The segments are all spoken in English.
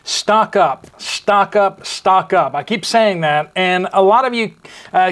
stock up, stock up, stock up. I keep saying that, and a lot of you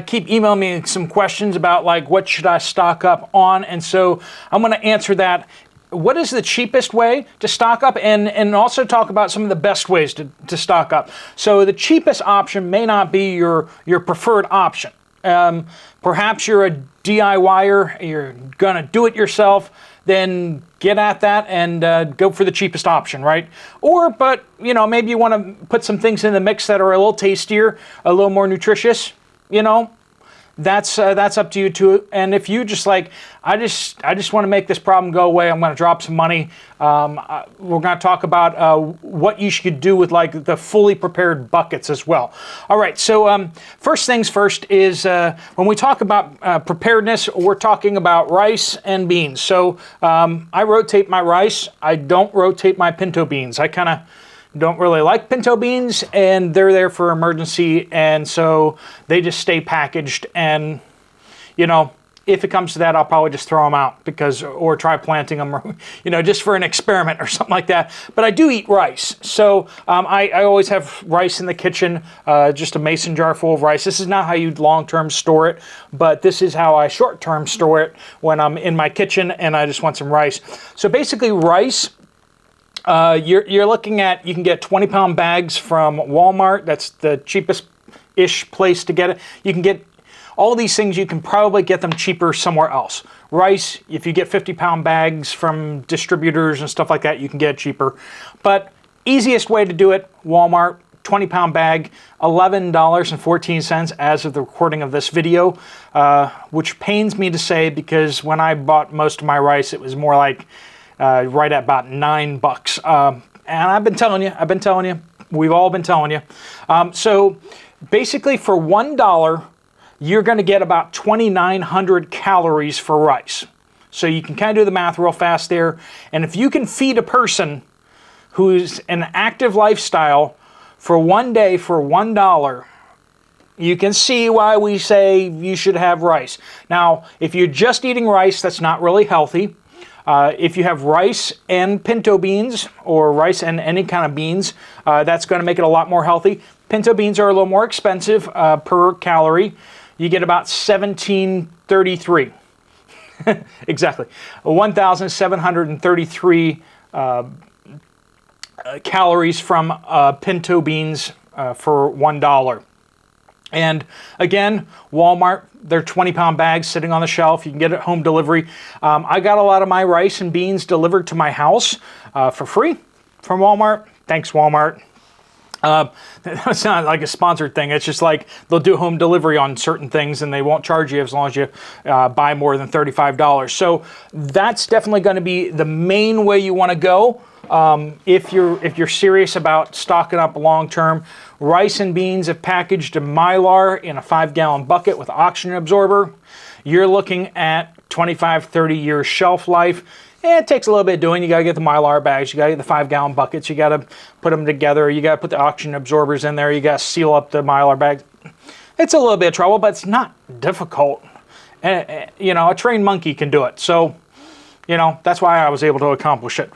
keep emailing me some questions about like what should I stock up on, and so I'm going to answer that. What is the cheapest way to stock up, and also talk about some of the best ways to stock up. So the cheapest option may not be your preferred option. Perhaps you're a DIYer, you're going to do it yourself, then get at that and go for the cheapest option, right? But you know, maybe you want to put some things in the mix that are a little tastier, a little more nutritious, you know. That's up to you too. And if you just like, I just want to make this problem go away, I'm going to drop some money. We're going to talk about what you should do with like the fully prepared buckets as well. All right. So first things first is when we talk about preparedness, we're talking about rice and beans. So I rotate my rice. I don't rotate my pinto beans. I kind of don't really like pinto beans, and they're there for emergency, and so they just stay packaged. And you know, if it comes to that, I'll probably just throw them out or try planting them, or you know, just for an experiment or something like that. But I do eat rice, so I always have rice in the kitchen, just a mason jar full of rice. This is not how you long-term store it, but this is how I short-term store it when I'm in my kitchen and I just want some rice. So basically, rice. You're looking at, you can get 20-pound bags from Walmart. That's the cheapest-ish place to get it. You can get all these things, you can probably get them cheaper somewhere else. Rice, if you get 50-pound bags from distributors and stuff like that, you can get it cheaper. But easiest way to do it, Walmart, 20-pound bag, $11.14 as of the recording of this video, which pains me to say because when I bought most of my rice, it was more like right at about $9. And I've been telling you, we've all been telling you. So basically for $1, you're going to get about 2,900 calories for rice. So you can kind of do the math real fast there. And if you can feed a person who's an active lifestyle for one day for $1, you can see why we say you should have rice. Now, if you're just eating rice, that's not really healthy. If you have rice and pinto beans, or rice and any kind of beans, that's going to make it a lot more healthy. Pinto beans are a little more expensive per calorie. You get about 1,733. Exactly. 1,733 calories from pinto beans for $1. And again, Walmart, they're 20-pound bags sitting on the shelf. You can get it home delivery. I got a lot of my rice and beans delivered to my house for free from Walmart. Thanks, Walmart. It's not like a sponsored thing. It's just like they'll do home delivery on certain things and they won't charge you as long as you buy more than $35. So that's definitely going to be the main way you want to go. If you're serious about stocking up long term. Rice and beans, if packaged in Mylar in a 5-gallon bucket with oxygen absorber, you're looking at 25, 30 years shelf life. And it takes a little bit of doing. You got to get the Mylar bags. You got to get the 5-gallon buckets. You got to put them together. You got to put the oxygen absorbers in there. You got to seal up the Mylar bags. It's a little bit of trouble, but it's not difficult. You know, a trained monkey can do it. So, you know, that's why I was able to accomplish it.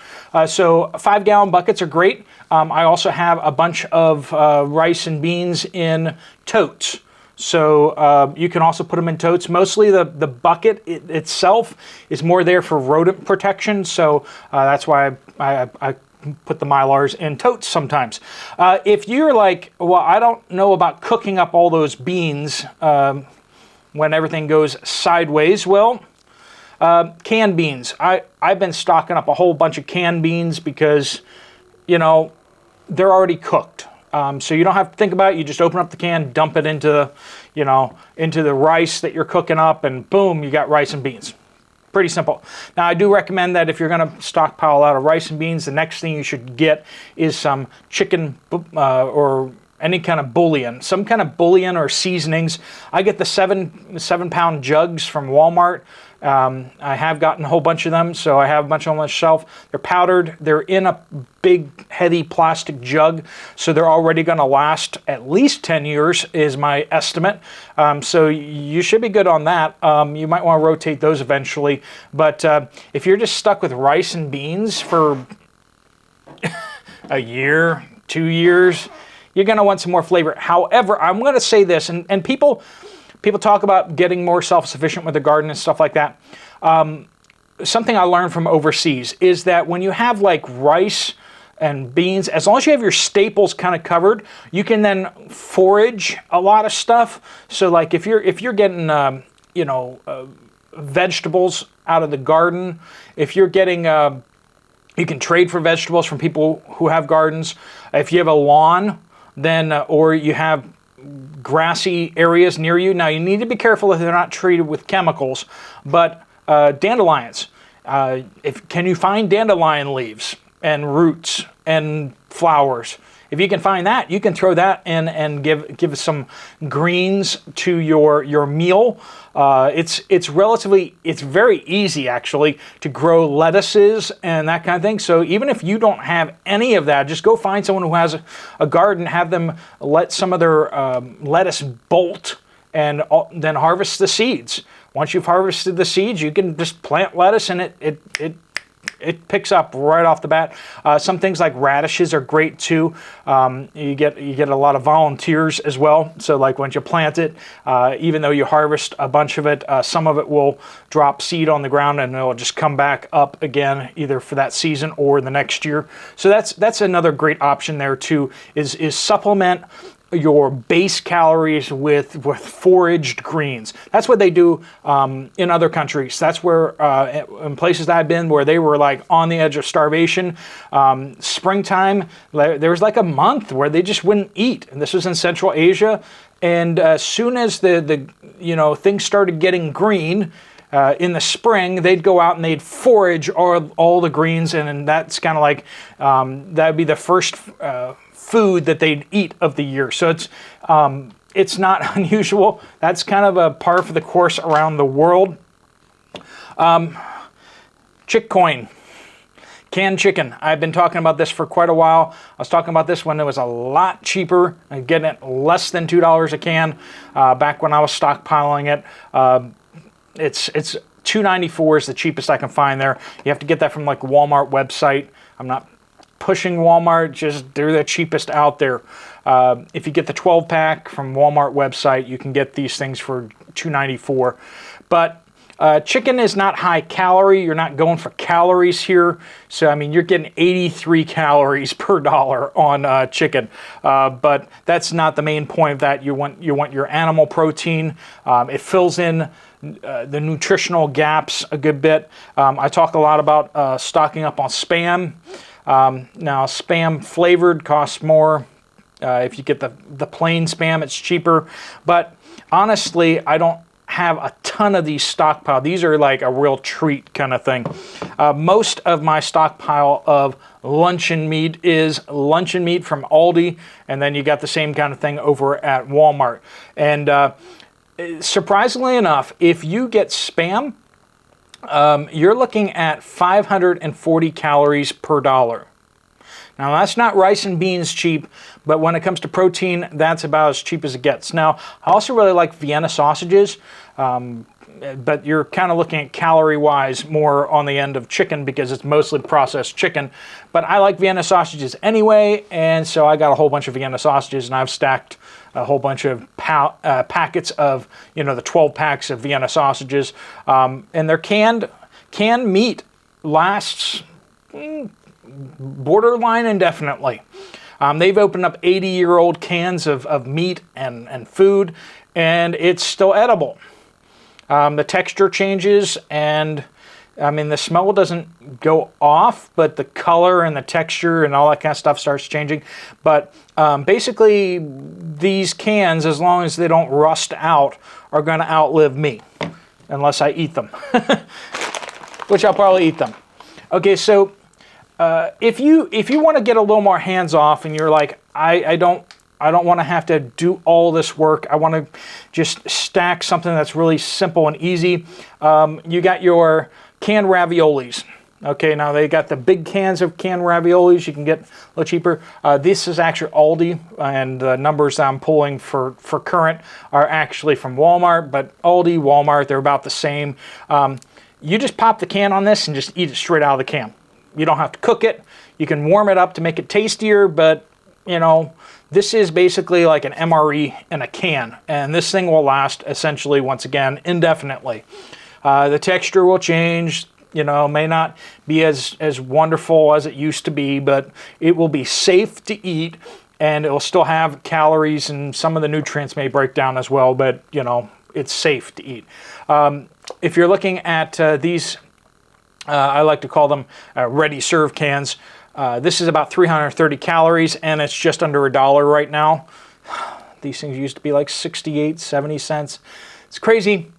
So 5-gallon buckets are great. I also have a bunch of rice and beans in totes. So you can also put them in totes. Mostly the bucket itself is more there for rodent protection. So that's why I put the Mylars in totes sometimes. If you're like, well, I don't know about cooking up all those beans when everything goes sideways, well, canned beans. I've been stocking up a whole bunch of canned beans because, you know, they're already cooked. So you don't have to think about it. You just open up the can, dump it into the rice that you're cooking up, and boom, you got rice and beans. Pretty simple. Now, I do recommend that if you're going to stockpile out of rice and beans, the next thing you should get is some chicken or any kind of bouillon, some kind of bouillon or seasonings. I get the 7-pound jugs from Walmart. I have gotten a whole bunch of them, so I have a bunch on my shelf. They're powdered. They're in a big, heavy plastic jug, so they're already going to last at least 10 years is my estimate. So you should be good on that. You might want to rotate those eventually. But if you're just stuck with rice and beans for a year, 2 years, you're going to want some more flavor. However, I'm going to say this, and people talk about getting more self-sufficient with the garden and stuff like that. Something I learned from overseas is that when you have like rice and beans, as long as you have your staples kind of covered, you can then forage a lot of stuff. So like if you're getting vegetables out of the garden, if you're getting you can trade for vegetables from people who have gardens. If you have a lawn, then or you have grassy areas near you. Now you need to be careful if they're not treated with chemicals, but dandelions. Can you find dandelion leaves and roots and flowers? If you can find that, you can throw that in and give some greens to your meal. It's very easy actually to grow lettuces and that kind of thing. So even if you don't have any of that, just go find someone who has a garden, have them let some of their lettuce bolt, and then harvest the seeds. Once you've harvested the seeds, you can just plant lettuce, and it picks up right off the bat. Some things like radishes are great too. You get a lot of volunteers as well. So like once you plant it, even though you harvest a bunch of it, some of it will drop seed on the ground and it'll just come back up again, either for that season or the next year. So that's another great option there too. Is supplement your base calories with foraged greens. That's what they do in other countries. That's where in places that I've been where they were like on the edge of starvation, springtime, there was like a month where they just wouldn't eat, and this was in Central Asia. And as soon as the things started getting green in the spring, they'd go out and they'd forage all the greens, and that's kind of like that would be the first food that they'd eat of the year. So it's not unusual. That's kind of a par for the course around the world. Chickcoin, canned chicken. I've been talking about this for quite a while. I was talking about this when it was a lot cheaper, and getting it less than $2 a can. Back when I was stockpiling it, it's $2.94 is the cheapest I can find there. You have to get that from like Walmart website. I'm not pushing Walmart, just they're the cheapest out there. If you get the 12-pack from Walmart website, you can get these things for $2.94. But chicken is not high calorie. You're not going for calories here. So, I mean, you're getting 83 calories per dollar on chicken. But that's not the main point of that. You want your animal protein. It fills in the nutritional gaps a good bit. I talk a lot about stocking up on Spam. Now, Spam flavored costs more. If you get the plain Spam, it's cheaper. But honestly, I don't have a ton of these stockpiled. These are like a real treat kind of thing. Most of my stockpile of luncheon meat is luncheon meat from Aldi, and then you got the same kind of thing over at Walmart. And surprisingly enough, if you get Spam, you're looking at 540 calories per dollar. Now, that's not rice and beans cheap, but when it comes to protein, that's about as cheap as it gets. Now, I also really like Vienna sausages, but you're kind of looking at calorie-wise more on the end of chicken because it's mostly processed chicken. But I like Vienna sausages anyway, and so I got a whole bunch of Vienna sausages, and I've stacked a whole bunch of packets of, the 12 packs of Vienna sausages. And their canned meat lasts borderline indefinitely. They've opened up 80-year-old cans of meat and food, and it's still edible. The texture changes, and I mean, the smell doesn't go off, but the color and the texture and all that kind of stuff starts changing. But basically, these cans, as long as they don't rust out, are going to outlive me, unless I eat them, which I'll probably eat them. Okay, so if you want to get a little more hands off, and you're like, I don't want to have to do all this work. I want to just stack something that's really simple and easy. You got your canned raviolis. Okay, now they got the big cans of canned raviolis. You can get a little cheaper. This is actually Aldi, and the numbers that I'm pulling for current are actually from Walmart, but Aldi, Walmart, they're about the same. You just pop the can on this and just eat it straight out of the can. You don't have to cook it. You can warm it up to make it tastier, but you know, this is basically like an MRE in a can, and this thing will last essentially, once again, indefinitely. The texture will change, you know, may not be as wonderful as it used to be, but it will be safe to eat, and it will still have calories, and some of the nutrients may break down as well, but, you know, it's safe to eat. If you're looking at these, I like to call them ready-serve cans. This is about 330 calories, and it's just under $1 right now. These things used to be like 68, 70 cents. It's crazy.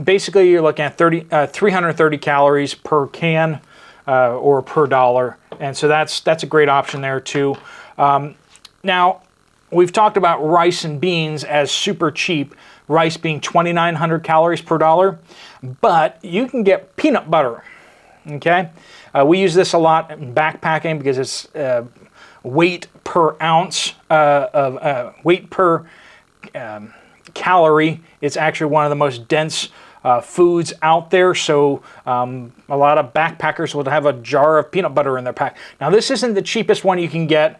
Basically, you're looking at 330 calories per can or per dollar, and so that's a great option there too. Now, we've talked about rice and beans as super cheap, rice being 2,900 calories per dollar, but you can get peanut butter, okay? We use this a lot in backpacking because it's weight per ounce of weight per calorie. It's actually one of the most dense foods out there, so a lot of backpackers will have a jar of peanut butter in their pack. Now, this isn't the cheapest one you can get.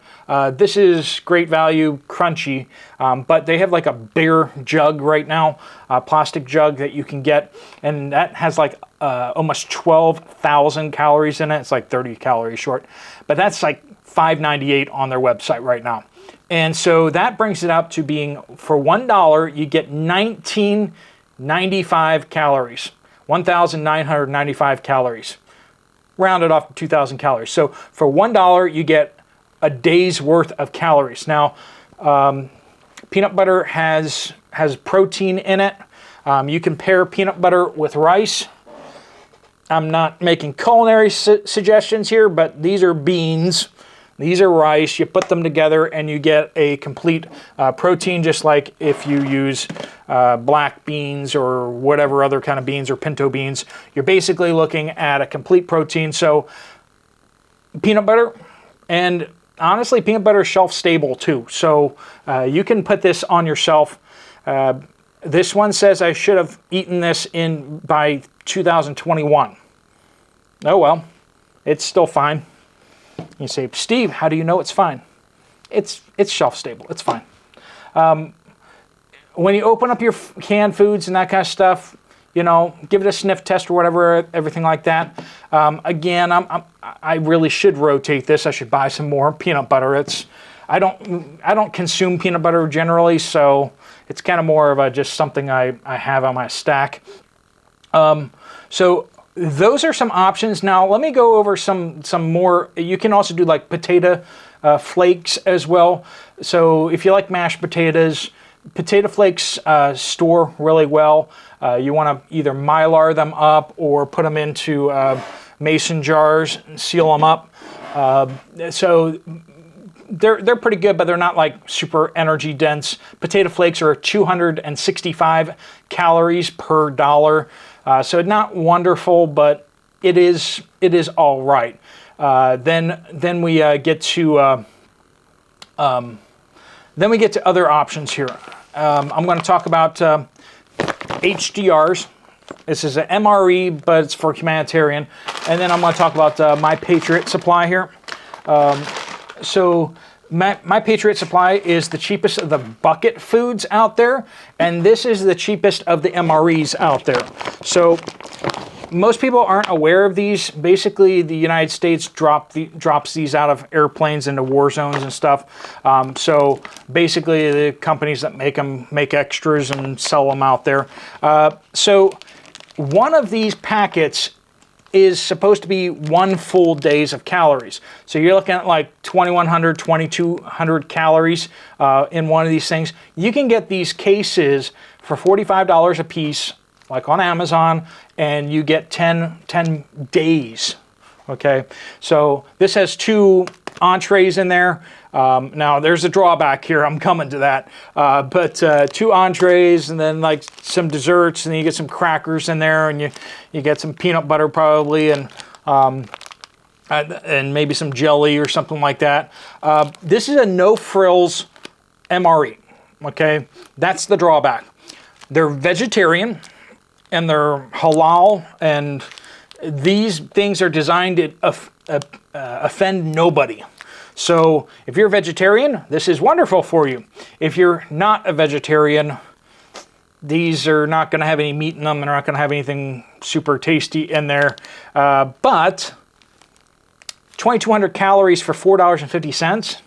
This is great value, crunchy, but they have like a bigger jug right now, a plastic jug that you can get, and that has like almost 12,000 calories in it. It's like 30 calories short, but that's like $5.98 on their website right now. And so that brings it up to being, for $1, you get 1,995 calories, 1,995 calories, rounded off to 2,000 calories. So for $1, you get a day's worth of calories. Now, peanut butter has protein in it. You can pair peanut butter with rice. I'm not making culinary suggestions here, but these are beans. These are rice. You put them together and you get a complete protein, just like if you use black beans or whatever other kind of beans or pinto beans. You're basically looking at a complete protein. So peanut butter, and honestly, peanut butter is shelf stable too. So you can put this on your shelf. This one says I should have eaten this by 2021. Oh well, it's still fine. You say, Steve, how do you know it's fine? It's shelf stable. It's fine. When you open up your canned foods and that kind of stuff, you know, give it a sniff test or whatever, everything like that. Again, I really should rotate this. I should buy some more peanut butter. I don't consume peanut butter generally, so it's kind of more of just something I have on my stack. So those are some options. Now let me go over some more. You can also do like potato flakes as well. So if you like mashed potatoes, potato flakes store really well. You want to either Mylar them up or put them into mason jars and seal them up. So they're pretty good, but they're not like super energy dense. Potato flakes are 265 calories per dollar. So not wonderful, but it is all right. Then we get to other options here. I'm going to talk about HDRs. This is an MRE, but it's for humanitarian. And then I'm going to talk about my Patriot Supply here. So my Patriot Supply is the cheapest of the bucket foods out there, and this is the cheapest of the MREs out there. So most people aren't aware of these. Basically, the United States drops these out of airplanes into war zones and stuff. So basically, the companies that make them make extras and sell them out there. So one of these packets is supposed to be 1 full day's of calories. So you're looking at like 2,100, 2,200 calories in one of these things. You can get these cases for $45 a piece, like on Amazon, and you get 10 days. Okay, so this has 2 entrees in there. Now there's a drawback here, I'm coming to that. But 2 entrees and then like some desserts, and then you get some crackers in there, and you get some peanut butter probably, and maybe some jelly or something like that. This is a no frills MRE, okay? That's the drawback. They're vegetarian and they're halal, and these things are designed to offend nobody. So if you're a vegetarian, this is wonderful for you. If you're not a vegetarian, these are not going to have any meat in them. They're not going to have anything super tasty in there. But 2,200 calories for $4.50.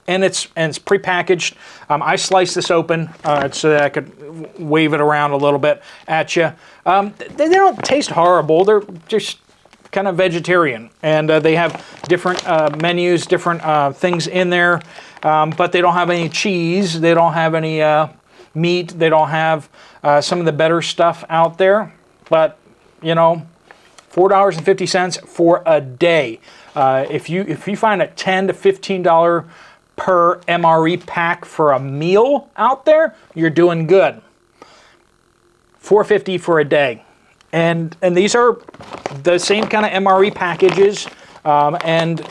And it's prepackaged. I sliced this open so that I could wave it around a little bit at you. They don't taste horrible. They're just kind of vegetarian, and they have different menus, different things in there. But they don't have any cheese. They don't have any meat. They don't have some of the better stuff out there. But you know, $4.50 for a day. If you find a $10 to $15 per MRE pack for a meal out there, you're doing good. $4.50 for a day. And these are the same kind of MRE packages, and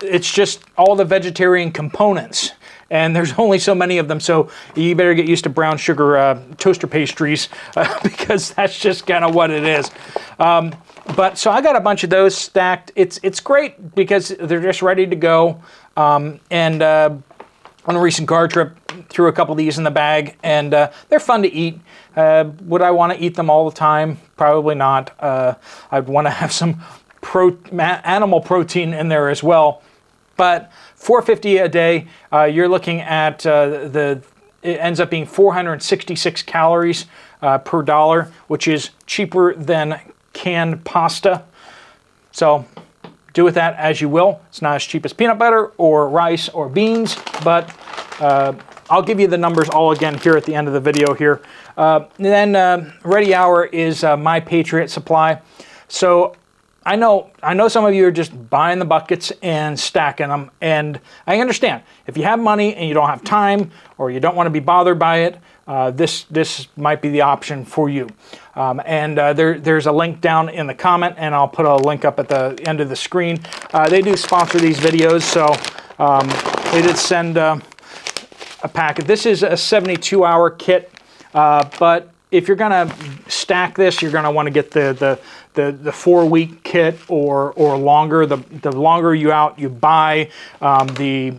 it's just all the vegetarian components. And there's only so many of them, so you better get used to brown sugar toaster pastries because that's just kind of what it is. But so I got a bunch of those stacked. It's great because they're just ready to go. And on a recent car trip, threw a couple of these in the bag, and they're fun to eat. Would I want to eat them all the time? Probably not. I'd want to have some animal protein in there as well. But $4.50 a day, you're looking at it ends up being 466 calories per dollar, which is cheaper than canned pasta. So do with that as you will. It's not as cheap as peanut butter or rice or beans, but I'll give you the numbers all again here at the end of the video here. Then Ready Hour is my Patriot Supply. So I know some of you are just buying the buckets and stacking them, and I understand. If you have money and you don't have time, or you don't want to be bothered by it, this might be the option for you. There's a link down in the comment, and I'll put a link up at the end of the screen. They do sponsor these videos, so they did send a packet. This is a 72-hour kit, but if you're going to stack this, you're going to want to get the 4-week kit or longer. The longer you buy, the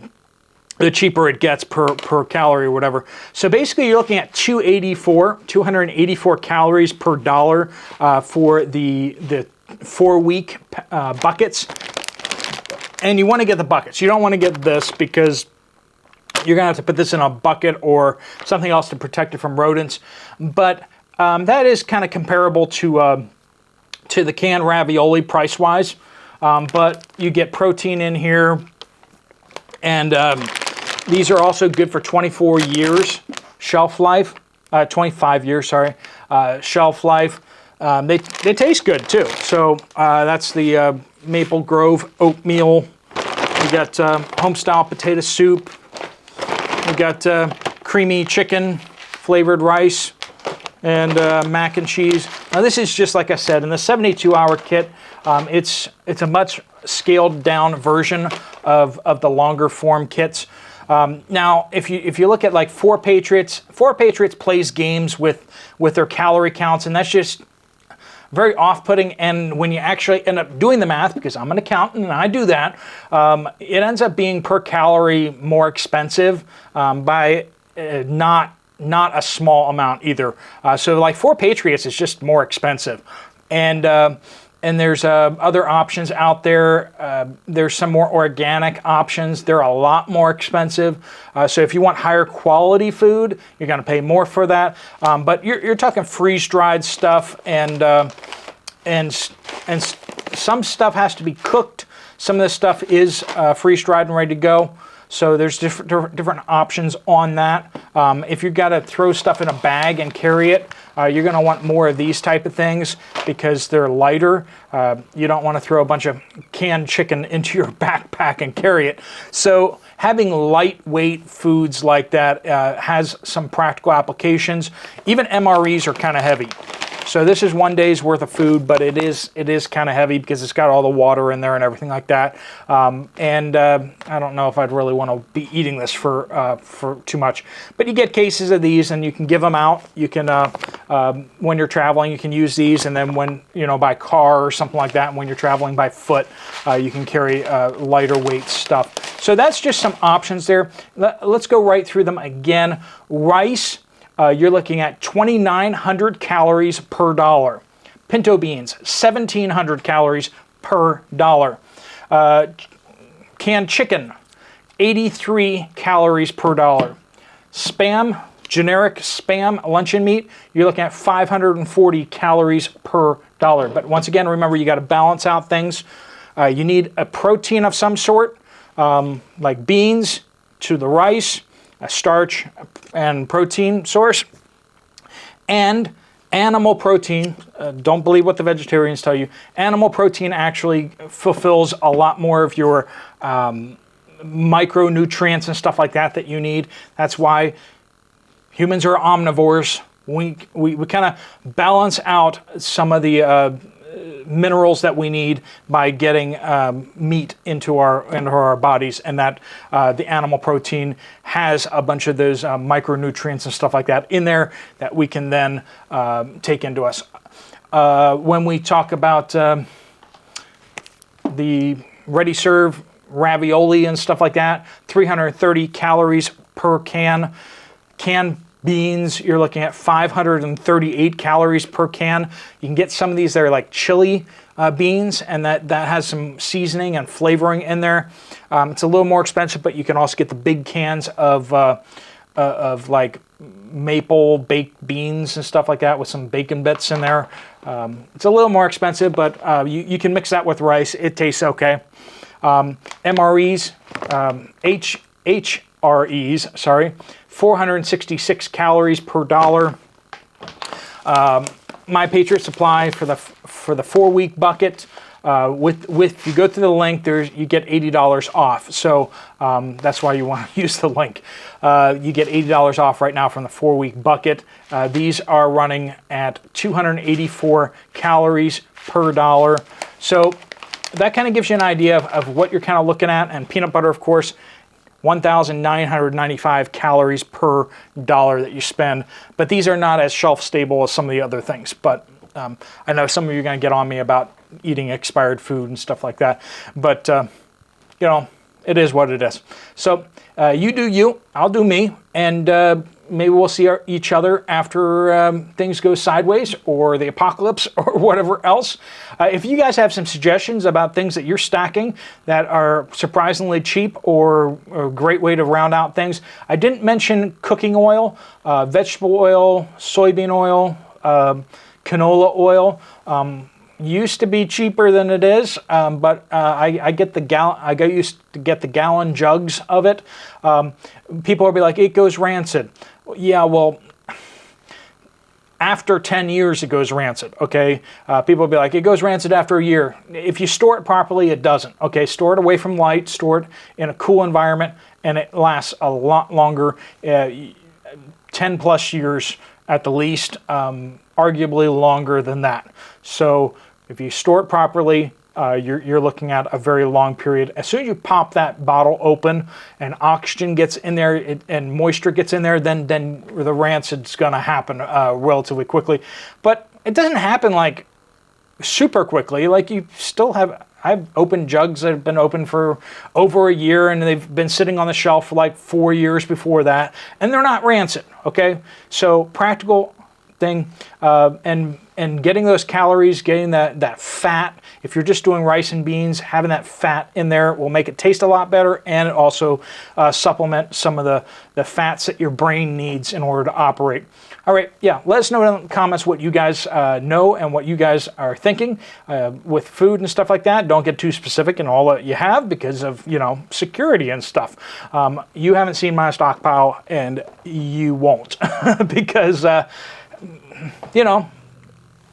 cheaper it gets per calorie or whatever. So basically you're looking at 284 calories per dollar for the 4-week buckets. And you want to get the buckets. You don't want to get this because you're going to have to put this in a bucket or something else to protect it from rodents. But that is kind of comparable to the canned ravioli price-wise. But you get protein in here. And these are also good for 24 years shelf life. 25 years, sorry. Shelf life. They taste good, too. So that's the Maple Grove oatmeal. We got home-style potato soup. We got creamy chicken, flavored rice, and mac and cheese. Now this is just like I said, in the 72-hour kit, it's a much scaled down version of the longer form kits. Now, if you look at like 4 Patriots plays games with their calorie counts, and that's just very off-putting. And when you actually end up doing the math, because I'm an accountant and I do that, it ends up being per calorie more expensive by not a small amount either. So like 4 Patriots is just more expensive. And there's other options out there. There's some more organic options. They're a lot more expensive. So if you want higher quality food, you're going to pay more for that. But you're talking freeze-dried stuff, and some stuff has to be cooked. Some of this stuff is freeze-dried and ready to go. So there's different options on that. If you've got to throw stuff in a bag and carry it, you're going to want more of these type of things because they're lighter. You don't want to throw a bunch of canned chicken into your backpack and carry it. So having lightweight foods like that has some practical applications. Even MREs are kind of heavy. So this is 1 day's worth of food, but it is kind of heavy because it's got all the water in there and everything like that. I don't know if I'd really want to be eating this for too much. But you get cases of these, and you can give them out. You can when you're traveling, you can use these, and then when by car or something like that, and when you're traveling by foot, you can carry lighter weight stuff. So that's just some options there. Let's go right through them again. Rice, you're looking at 2,900 calories per dollar. Pinto beans, 1,700 calories per dollar. Canned chicken, 83 calories per dollar. Spam, generic Spam luncheon meat, you're looking at 540 calories per dollar. But once again, remember, you got to balance out things. You need a protein of some sort, like beans to the rice, a starch and protein source, and animal protein. Don't believe what the vegetarians tell you. Animal protein actually fulfills a lot more of your micronutrients and stuff like that you need. That's why humans are omnivores. We kind of balance out some of the minerals that we need by getting meat into our bodies, and that the animal protein has a bunch of those micronutrients and stuff like that in there that we can then take into us. When we talk about the ready-serve ravioli and stuff like that, 330 calories per can. Canned beans, you're looking at 538 calories per can. You can get some of these that are like chili beans, and that has some seasoning and flavoring in there. It's a little more expensive, but you can also get the big cans of like maple baked beans and stuff like that with some bacon bits in there. It's a little more expensive, but you can mix that with rice. It tastes okay. MREs, HREs, sorry, 466 calories per dollar. My Patriot Supply for the 4-week bucket. If you go through the link, you get $80 off. So that's why you want to use the link. You get $80 off right now from the 4-week bucket. These are running at 284 calories per dollar. So that kind of gives you an idea of what you're kind of looking at. And peanut butter, of course, 1,995 calories per dollar that you spend. But these are not as shelf stable as some of the other things. But I know some of you are going to get on me about eating expired food and stuff like that. But, it is what it is. So you do you, I'll do me. And maybe we'll see each other after things go sideways or the apocalypse or whatever else. If you guys have some suggestions about things that you're stacking that are surprisingly cheap or a great way to round out things. I didn't mention cooking oil, vegetable oil, soybean oil, canola oil. Used to be cheaper than it is, but I used to get the gallon jugs of it. People will be like, it goes rancid. Yeah, well, after 10 years it goes rancid, okay? People will be like, it goes rancid after a year. If you store it properly, it doesn't, okay? Store it away from light, store it in a cool environment, and it lasts a lot longer, 10 plus years at the least, arguably longer than that. So if you store it properly, you're looking at a very long period. As soon as you pop that bottle open and oxygen gets in there and moisture gets in there, then the rancid's going to happen relatively quickly. But it doesn't happen like super quickly. Like you still I've opened jugs that have been open for over a year, and they've been sitting on the shelf for like 4 years before that, and they're not rancid, okay? So practical thing, and getting those calories, getting that fat. If you're just doing rice and beans, having that fat in there will make it taste a lot better, and it also supplement some of the fats that your brain needs in order to operate. All right, yeah, let us know in the comments what you guys know and what you guys are thinking with food and stuff like that. Don't get too specific in all that you have because of, security and stuff. You haven't seen my stockpile, and you won't because,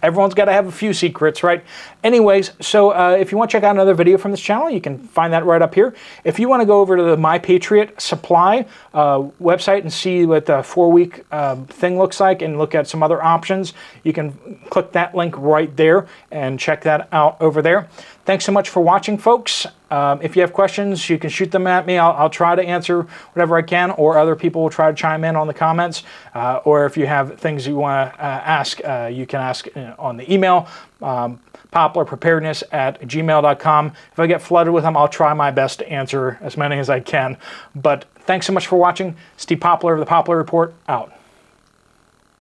Everyone's got to have a few secrets, right? Anyways, so if you want to check out another video from this channel, you can find that right up here. If you want to go over to the My Patriot Supply website and see what the 4-week thing looks like and look at some other options, you can click that link right there and check that out over there. Thanks so much for watching, folks. If you have questions, you can shoot them at me. I'll try to answer whatever I can, or other people will try to chime in on the comments. Or if you have things you want to ask, you can ask on the email, poplarpreparedness@gmail.com. If I get flooded with them, I'll try my best to answer as many as I can. But thanks so much for watching. Steve Poplar of the Poplar Report, out.